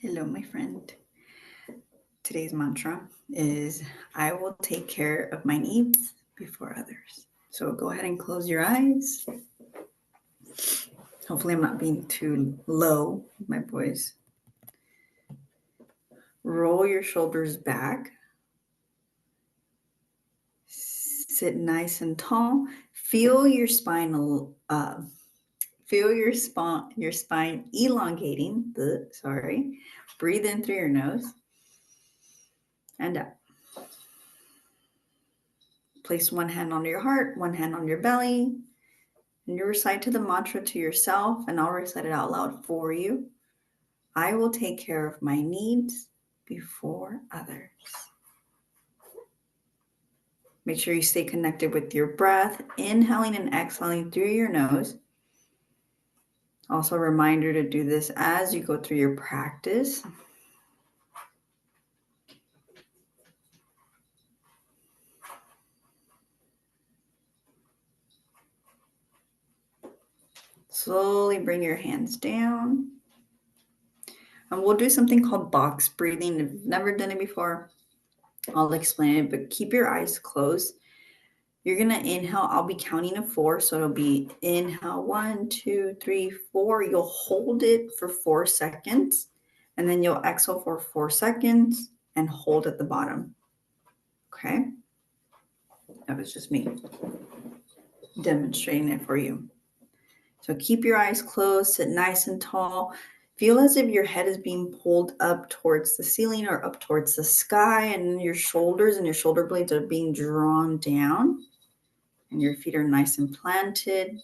Hello, my friend. Today's mantra is I will take care of my needs before others. So go ahead and close your eyes. Hopefully I'm not being too low with my voice. Roll your shoulders back. Sit nice and tall. Feel your spine elongating. Breathe in through your nose and out. Place one hand on your heart, one hand on your belly, and you recite the mantra to yourself, and I'll recite it out loud for you. I will take care of my needs before others. Make sure you stay connected with your breath, inhaling and exhaling through your nose. Also, a reminder to do this as you go through your practice. Slowly bring your hands down. And we'll do something called box breathing. If you've never done it before, I'll explain it, but keep your eyes closed. You're going to inhale. I'll be counting to 4. So it'll be inhale 1, 2, 3, 4. You'll hold it for 4 seconds. And then you'll exhale for 4 seconds and hold at the bottom. Okay? That was just me demonstrating it for you. So keep your eyes closed. Sit nice and tall. Feel as if your head is being pulled up towards the ceiling or up towards the sky, and your shoulders and your shoulder blades are being drawn down, and your feet are nice and planted.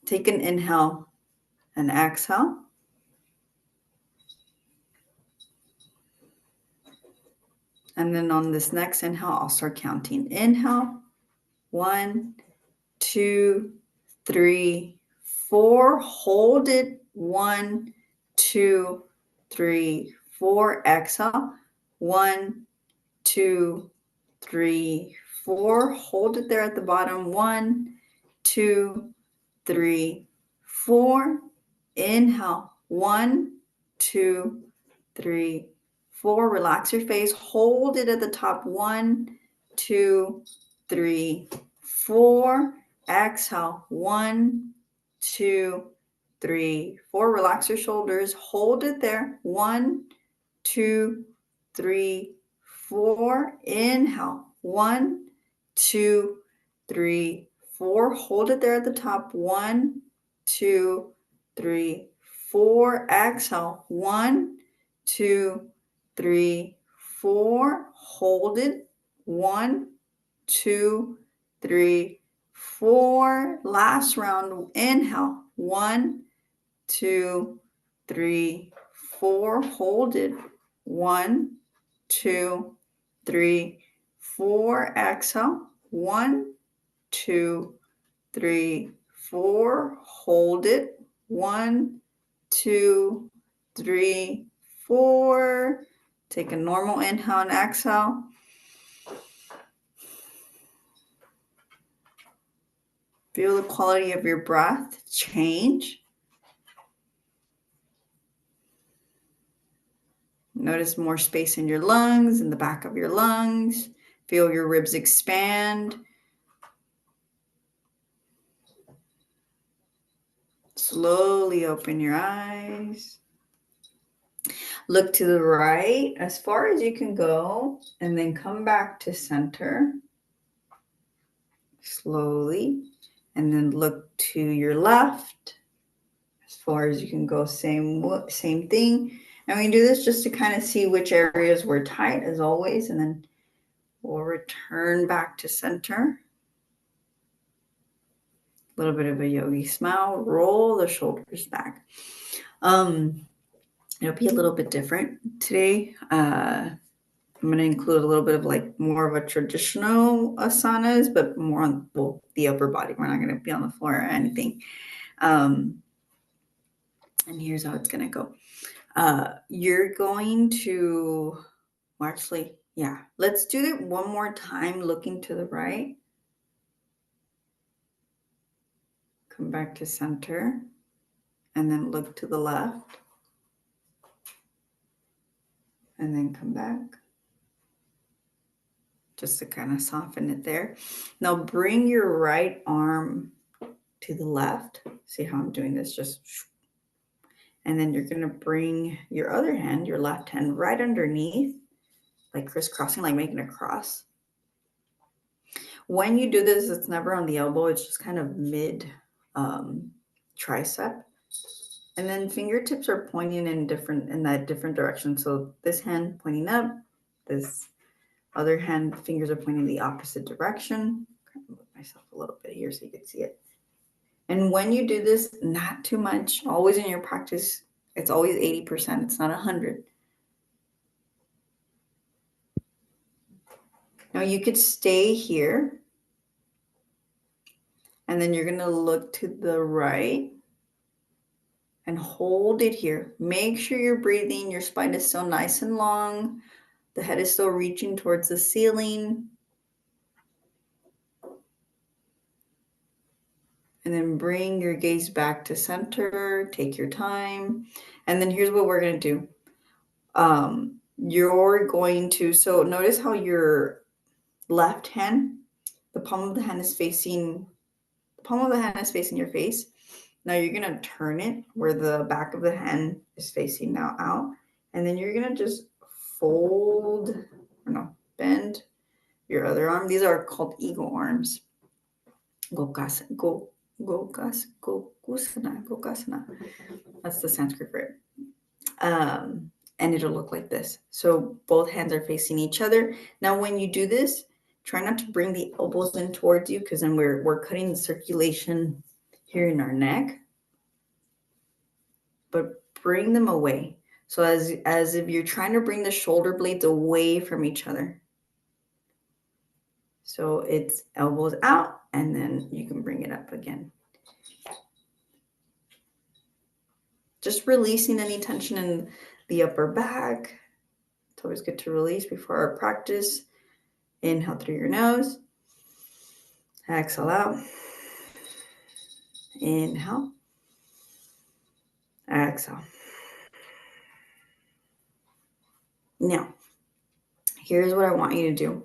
Take an inhale and exhale. And then on this next inhale, I'll start counting. Inhale, 1, 2, 3, 4. Hold it. 1, 2, 3, 4. Exhale. 1, 2, 3, 4. Hold it there at the bottom. 1, 2, 3, 4. Inhale. 1, 2, 3, 4. Relax your face. Hold it at the top. 1, 2, 3, 4. Exhale. 1, 2, 3, 4. Relax your shoulders. Hold it there. 1, 2, 3, 4. Inhale. 1, 2, 3, 4. Hold it there at the top. 1, 2, 3, 4. Exhale. 1, 2, 3, 4. Hold it. 1, 2, 3, 4. Last round. Inhale. 1, 2, 3, 4. Hold it. 1, 2, 3, 4. Exhale. 1, 2, 3, 4. Hold it. 1, 2, 3, 4. Take a normal inhale and exhale. Feel the quality of your breath change. Notice more space in your lungs, in the back of your lungs. Feel your ribs expand. Slowly open your eyes. Look to the right as far as you can go, and then come back to center. Slowly. And then look to your left as far as you can go. Same thing. And we do this just to kind of see which areas were tight, as always, and then we'll return back to center. A little bit of a yogi smile. Roll the shoulders back. It'll be a little bit different today. I'm going to include a little bit of like more of a traditional asanas, but more on the upper body. We're not going to be on the floor or anything. And here's how it's going to go. You're going to, let's do it one more time, looking to the right. Come back to center. and then look to the left, and then come back. Just to kind of soften it there. Now bring your right arm to the left. See how I'm doing this? Just, and then you're going to bring your other hand, your left hand, right underneath, like crisscrossing, like making a cross. When you do this, it's never on the elbow. It's just kind of mid tricep. And then fingertips are pointing in that different direction. So this hand pointing up, this other hand, fingers are pointing the opposite direction. I'm gonna move myself a little bit here so you can see it. And when you do this, not too much. Always in your practice, it's always 80%. It's not 100. Now you could stay here. And then you're going to look to the right and hold it here. Make sure you're breathing. Your spine is still nice and long. The head is still reaching towards the ceiling. And then bring your gaze back to center. Take your time. And then here's what we're going to do. You're going to, so notice how your left hand, the palm of the hand is facing your face. Now you're going to turn it where the back of the hand is facing now out. And then you're going to just bend your other arm. These are called eagle arms. Gokasana. That's the Sanskrit for it. And it'll look like this. So both hands are facing each other. Now when you do this, try not to bring the elbows in towards you, because then we're cutting the circulation here in our neck. But bring them away. So as if you're trying to bring the shoulder blades away from each other. So it's elbows out, and then you can bring it up again. Just releasing any tension in the upper back. It's always good to release before our practice. Inhale through your nose. Exhale out. Inhale. Exhale. Now, here's what I want you to do.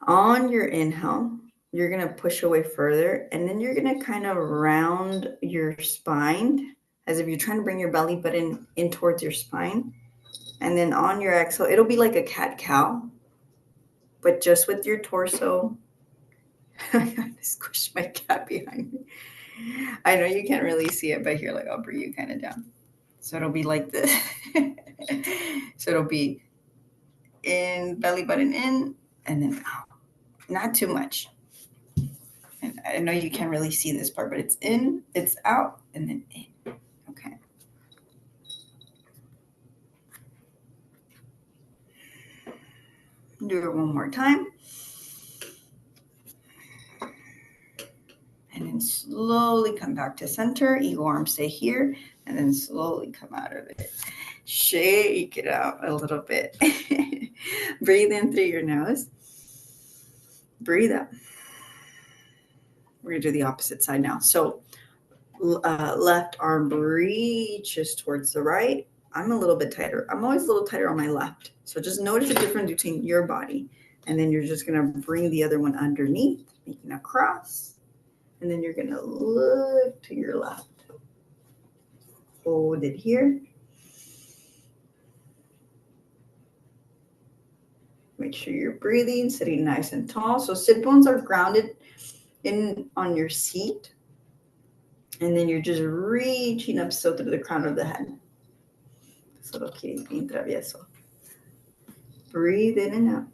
On your inhale, you're going to push away further, and then you're going to kind of round your spine as if you're trying to bring your belly button in towards your spine. And then on your exhale, it'll be like a cat-cow, but just with your torso. I squished my cat behind me. I know you can't really see it, but here, like, I'll bring you kind of down. So it'll be like this. So it'll be in, belly button in, and then out. Not too much. And I know you can't really see this part, but it's in, it's out, and then in. Okay. Do it one more time. And then slowly come back to center. Eagle arm stay here. And then slowly come out of it. Shake it out a little bit. Breathe in through your nose. Breathe out. We're going to do the opposite side now. So left arm reaches towards the right. I'm a little bit tighter. I'm always a little tighter on my left. So just notice the difference between your body. And then you're just going to bring the other one underneath, making a cross. And then you're going to look to your left. Hold it here. Make sure you're breathing, sitting nice and tall. So sit bones are grounded in on your seat. And then you're just reaching up so through the crown of the head. Solo quiere bien travieso. Breathe in and out.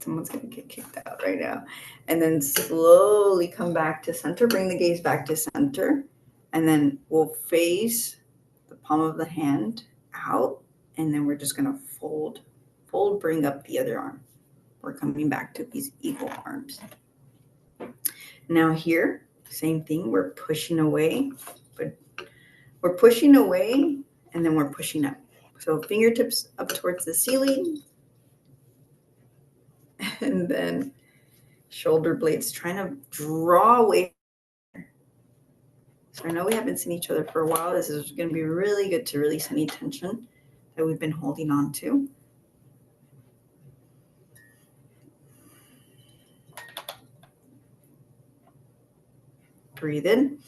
Someone's going to get kicked out right now. And then slowly come back to center. Bring the gaze back to center. And then we'll face the palm of the hand out. And then we're just going to fold, bring up the other arm. We're coming back to these eagle arms. Now here, same thing. We're pushing away. But we're pushing away, and then we're pushing up. So fingertips up towards the ceiling. And then shoulder blades, trying to draw away. So I know we haven't seen each other for a while. This is going to be really good to release any tension that we've been holding on to. Breathe in,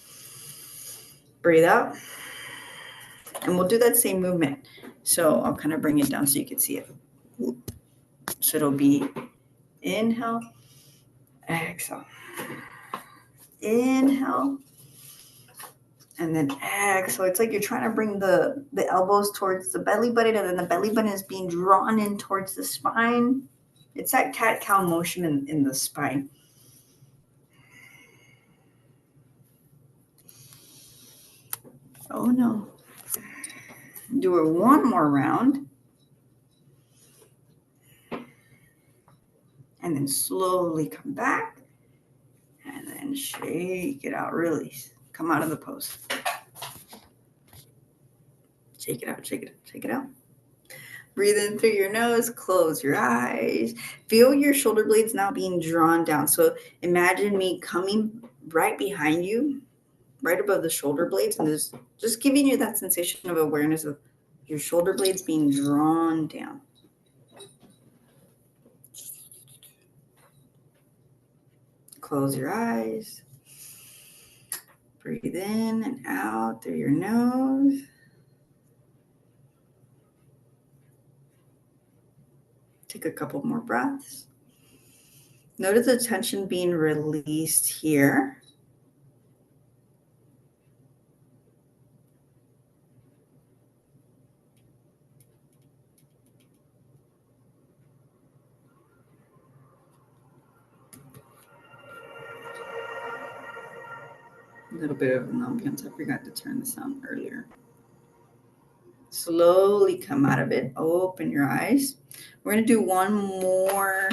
breathe out, and we'll do that same movement. So I'll kind of bring it down so you can see it. So it'll be inhale, exhale, inhale, and then exhale. It's like you're trying to bring the elbows towards the belly button, and then the belly button is being drawn in towards the spine. It's that cat-cow motion in the spine. Oh no. Do it one more round. And then slowly come back. And then shake it out, release. Come out of the pose. Shake it out, shake it out, shake it out. Breathe in through your nose, close your eyes. Feel your shoulder blades now being drawn down. So imagine me coming right behind you, right above the shoulder blades, and just giving you that sensation of awareness of your shoulder blades being drawn down. Close your eyes. Breathe in and out through your nose. Take a couple more breaths. Notice the tension being released here. A little bit of an ambiance. I forgot to turn the sound earlier. Slowly come out of it. Open your eyes. We're going to do one more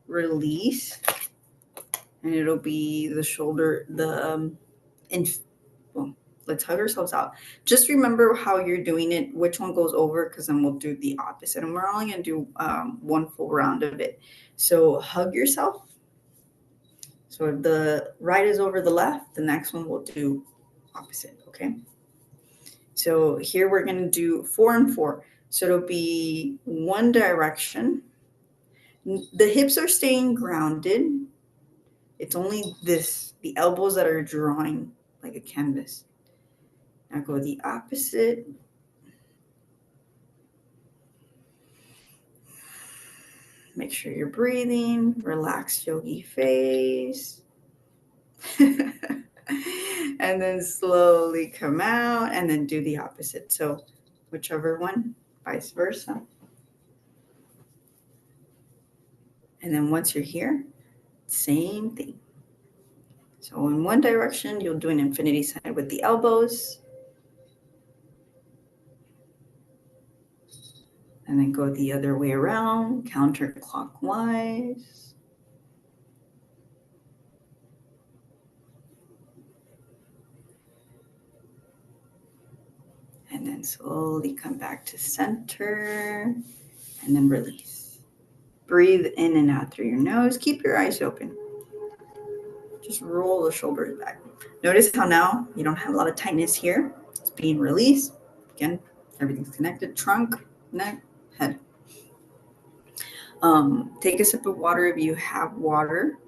release. And it'll be the shoulder, let's hug ourselves out. Just remember how you're doing it, which one goes over, because then we'll do the opposite. And we're only going to do one full round of it. So hug yourself. So if the right is over the left, the next one we'll do opposite, okay? So here we're going to do 4 and 4. So it'll be one direction. The hips are staying grounded. It's only the elbows that are drawing like a canvas. Now go the opposite. Make sure you're breathing. Relax yogi face. And then slowly come out and then do the opposite. So whichever one, vice versa. And then once you're here, same thing. So in one direction, you'll do an infinity sign with the elbows. And then go the other way around, counterclockwise. And then slowly come back to center and then release. Breathe in and out through your nose. Keep your eyes open. Just roll the shoulders back. Notice how now you don't have a lot of tightness here. It's being released. Again, everything's connected. Trunk, neck, head. Take a sip of water if you have water.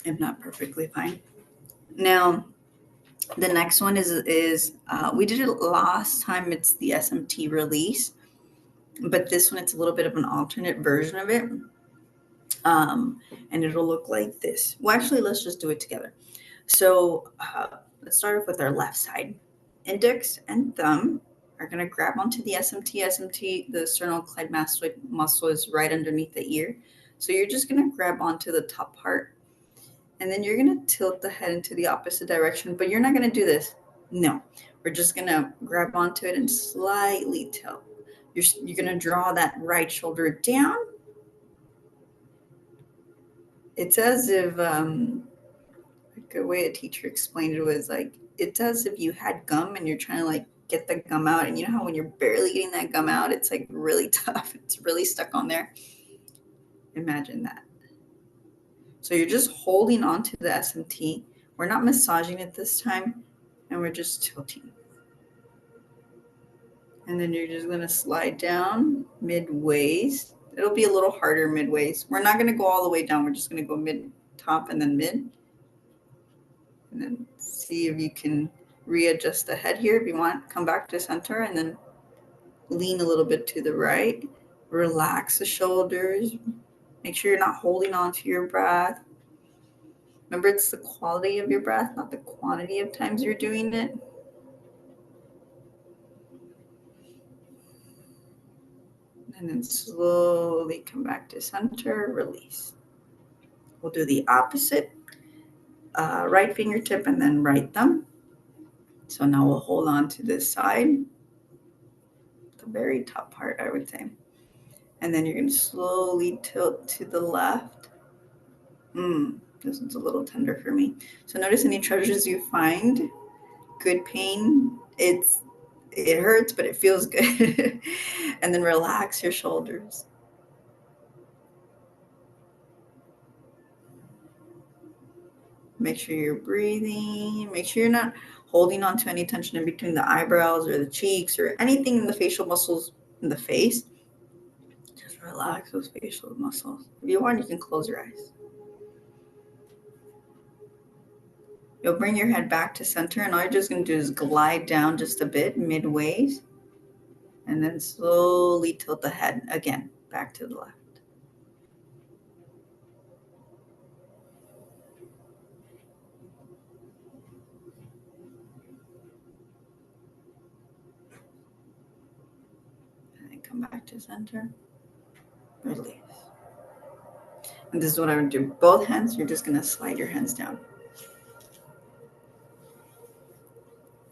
If not, perfectly fine. Now, the next one is we did it last time. It's the SMT release, but this one it's a little bit of an alternate version of it, and it'll look like this. Well, actually, let's just do it together. So let's start off with our left side. Index and thumb are going to grab onto the SMT. SMT, the sternocleidomastoid muscle, is right underneath the ear. So you're just going to grab onto the top part. And then you're going to tilt the head into the opposite direction, but you're not going to do this. No, we're just going to grab onto it and slightly tilt. You're going to draw that right shoulder down. It's as if, like a way a teacher explained it was like, it's as if you had gum and you're trying to like get the gum out. And you know how when you're barely getting that gum out, it's like really tough. It's really stuck on there. Imagine that. So you're just holding on to the SMT. We're not massaging it this time, and we're just tilting. And then you're just going to slide down midways. It'll be a little harder midways. We're not going to go all the way down. We're just going to go mid, top, and then mid. And then see if you can readjust the head here if you want. Come back to center and then lean a little bit to the right. Relax the shoulders. Make sure you're not holding on to your breath. Remember, it's the quality of your breath, not the quantity of times you're doing it. And then slowly come back to center, release. We'll do the opposite. Right fingertip and then right thumb. So now we'll hold on to this side, the very top part, I would say. And then you're going to slowly tilt to the left. This one's a little tender for me. So notice any treasures you find. Good pain. It hurts, but it feels good. And then relax your shoulders. Make sure you're breathing. Make sure you're not holding on to any tension in between the eyebrows or the cheeks or anything in the facial muscles in the face. Just relax those facial muscles. If you want, you can close your eyes. You'll bring your head back to center, and all you're just going to do is glide down just a bit midways, and then slowly tilt the head again back to the left. And then come back to center. Release. And this is what I would do. Both hands, you're just going to slide your hands down.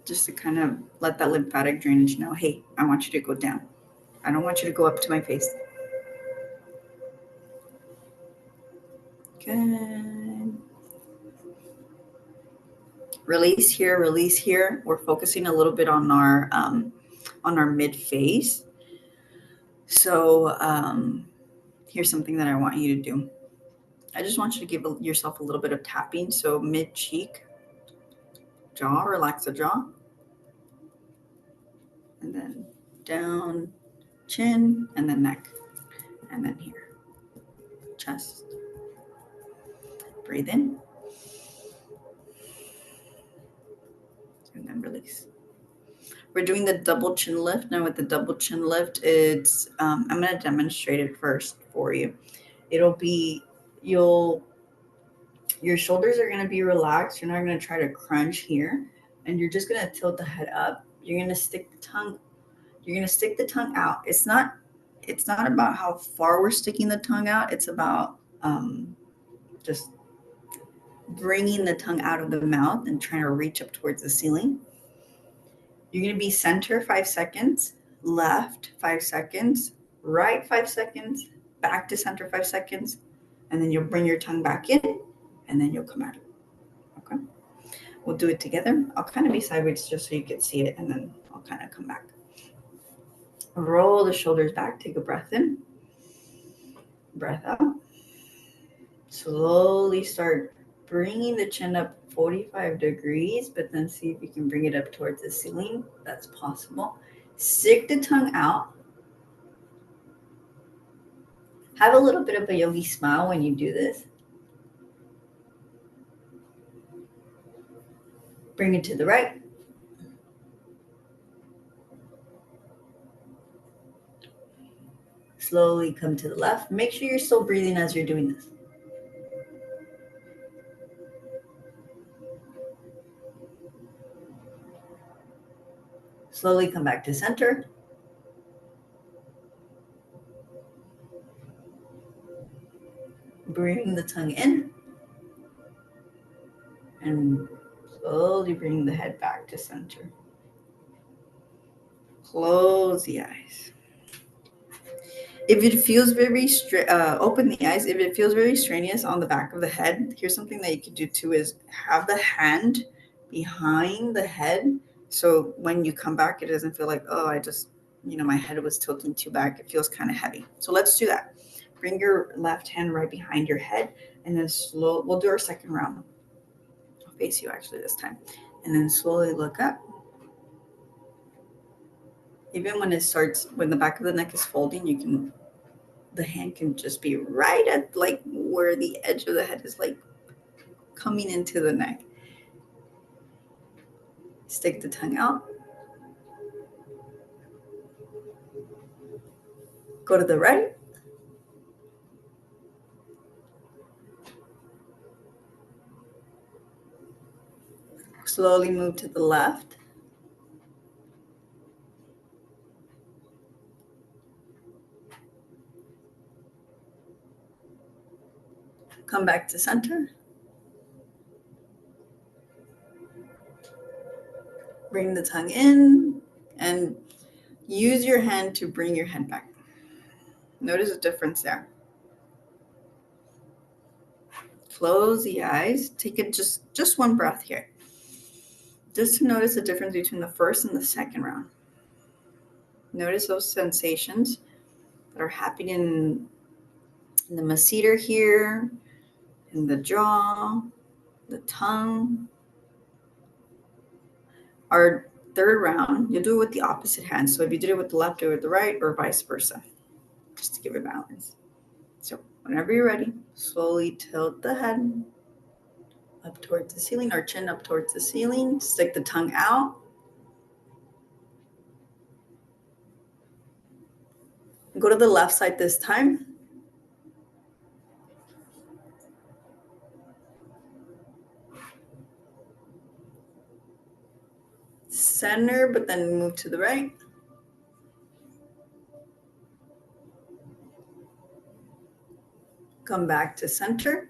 Just to kind of let that lymphatic drainage know, hey, I want you to go down. I don't want you to go up to my face. Good. Release here, release here. We're focusing a little bit on our mid face. So here's something that I want you to do. I just want you to give yourself a little bit of tapping. So mid cheek, jaw, relax the jaw. And then down, chin, and then neck. And then here, chest. Breathe in. And then release. We're doing the double chin lift. Now with the double chin lift, it's, I'm going to demonstrate it first for you. It'll be, your shoulders are going to be relaxed. You're not going to try to crunch here. And you're just going to tilt the head up. You're going to stick the tongue. You're going to stick the tongue out. It's not about how far we're sticking the tongue out. It's about just bringing the tongue out of the mouth and trying to reach up towards the ceiling. You're going to be center 5 seconds, left 5 seconds, right 5 seconds, back to center 5 seconds, and then you'll bring your tongue back in, and then you'll come out. Okay? We'll do it together. I'll kind of be sideways just so you can see it, and then I'll kind of come back. Roll the shoulders back. Take a breath in. Breath out. Slowly start bringing the chin up 45 degrees, but then see if you can bring it up towards the ceiling. That's possible. Stick the tongue out. Have a little bit of a yogi smile when you do this. Bring it to the right. Slowly come to the left. Make sure you're still breathing as you're doing this. Slowly come back to center. Bring the tongue in. And slowly bring the head back to center. Close the eyes. If it feels very open the eyes. If it feels very strenuous on the back of the head, here's something that you could do too: is have the hand behind the head So when you come back, it doesn't feel like, oh, I just, my head was tilting too back. It feels kind of heavy. So let's do that. Bring your left hand right behind your head, and then we'll do our second round. I'll face you actually this time. And then slowly look up. Even when when the back of the neck is folding, the hand can just be right at like where the edge of the head is like coming into the neck. Stick the tongue out. Go to the right. Slowly move to the left. Come back to center. Bring the tongue in and use your hand to bring your head back. Notice the difference there. Close the eyes. Take it just one breath here. Just to notice the difference between the first and the second round. Notice those sensations that are happening in the masseter here, in the jaw, the tongue. Our third round, you'll do it with the opposite hand. So if you did it with the left, do it with the right, or vice versa, just to give it balance. So whenever you're ready, slowly tilt the head up towards the ceiling, or chin up towards the ceiling. Stick the tongue out. Go to the left side this time. Center, but then move to the right. Come back to center.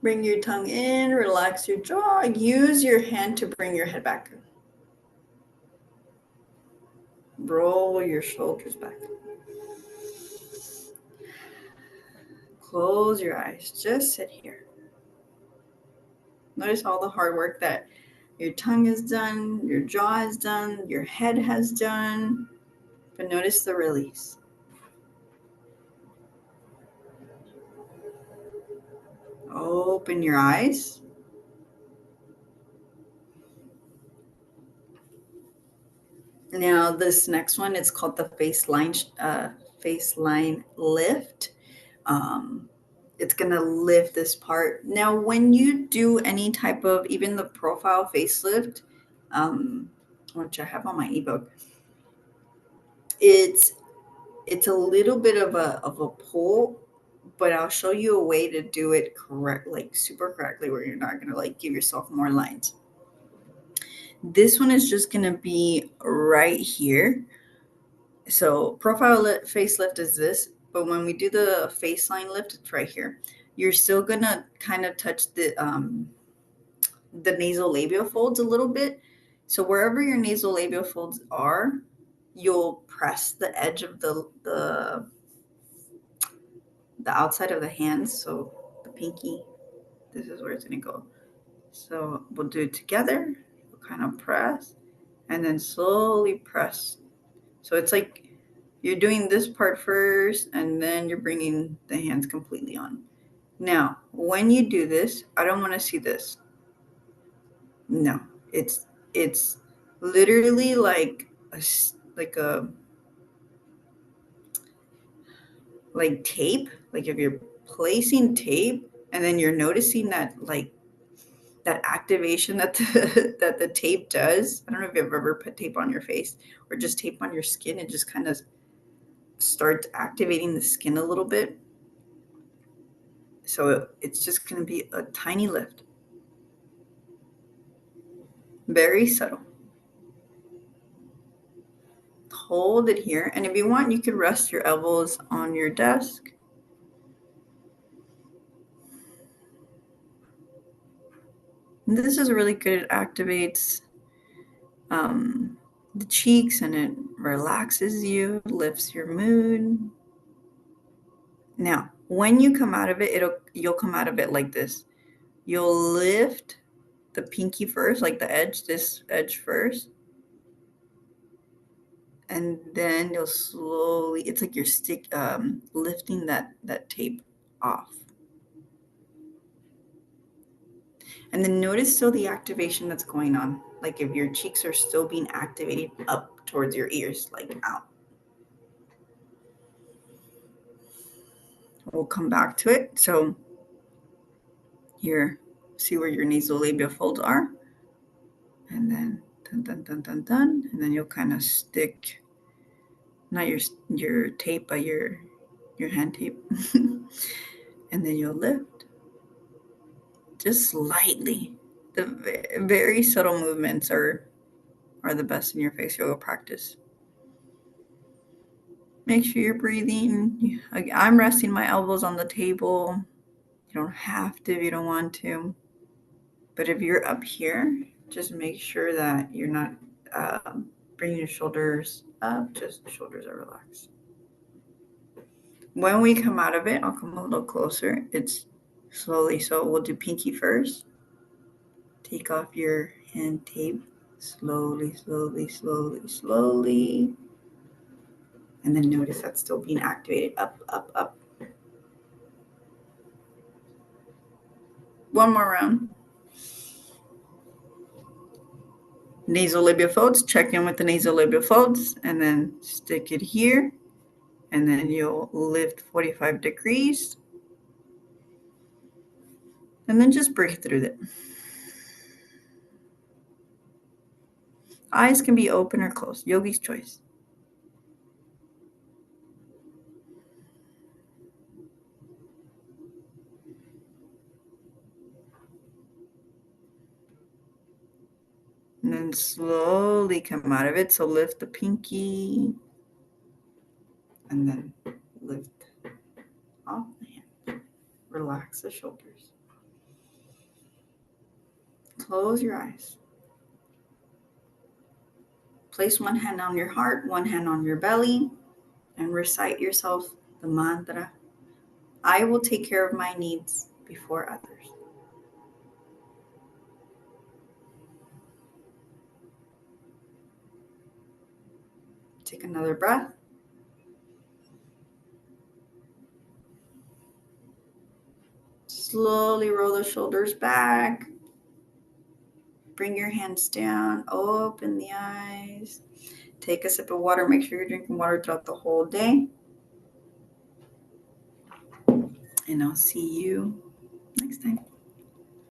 Bring your tongue in, relax your jaw. Use your hand to bring your head back. Roll your shoulders back. Close your eyes. Just sit here. Notice all the hard work that your tongue has done, your jaw has done, your head has done. But notice the release. Open your eyes. Now this next one, it's called the face line lift. It's gonna lift this part. Now, when you do any type of, even the profile facelift, which I have on my ebook, it's a little bit of a pull, but I'll show you a way to do it correct, like super correctly, where you're not gonna like give yourself more lines. This one is just gonna be right here. So profile facelift is this, but when we do the face line lift, it's right here. You're still gonna kind of touch the nasolabial folds a little bit. So wherever your nasolabial folds are, you'll press the edge of the outside of the hands. So the pinky, this is where it's gonna go. So we'll do it together. We'll kind of press and then slowly press. So it's like you're doing this part first and then you're bringing the hands completely on. Now, when you do this, I don't want to see this. No, it's literally like tape. Like if you're placing tape and then you're noticing that that activation that the tape does. I don't know if you've ever put tape on your face or just tape on your skin. It just kind of starts activating the skin a little bit. So it's just going to be a tiny lift. Very subtle. Hold it here. And if you want, you could rest your elbows on your desk. And this is really good. It activates the cheeks and it relaxes you, lifts your mood. Now, when you come out of it, you'll come out of it like this. You'll lift the pinky first, like the edge, this edge first. And then you'll slowly, it's like you're lifting that tape off. And then notice still the activation that's going on. Like if your cheeks are still being activated up towards your ears, like out. We'll come back to it. So here, see where your nasolabial folds are. And then dun, dun, dun, dun, dun. And then you'll kind of stick, not your tape, but your hand tape. And then you'll lift just slightly. The very subtle movements are the best in your face yoga practice. Make sure you're breathing. I'm resting my elbows on the table. You don't have to if you don't want to. But if you're up here, just make sure that you're not bringing your shoulders up, just the shoulders are relaxed. When we come out of it, I'll come a little closer. It's slowly, so we'll do pinky first. Take off your hand tape. Slowly, slowly, slowly, slowly. And then notice that's still being activated. Up, up, up. One more round. Nasolabial folds. Check in with the nasolabial folds. And then stick it here. And then you'll lift 45 degrees. And then just breathe through it. Eyes can be open or closed. Yogi's choice. And then slowly come out of it. So lift the pinky. And then lift off the hand. Relax the shoulders. Close your eyes. Place one hand on your heart, one hand on your belly, and recite yourself the mantra, I will take care of my needs before others. Take another breath. Slowly roll the shoulders back. Bring your hands down. Open the eyes. Take a sip of water. Make sure you're drinking water throughout the whole day. And I'll see you next time.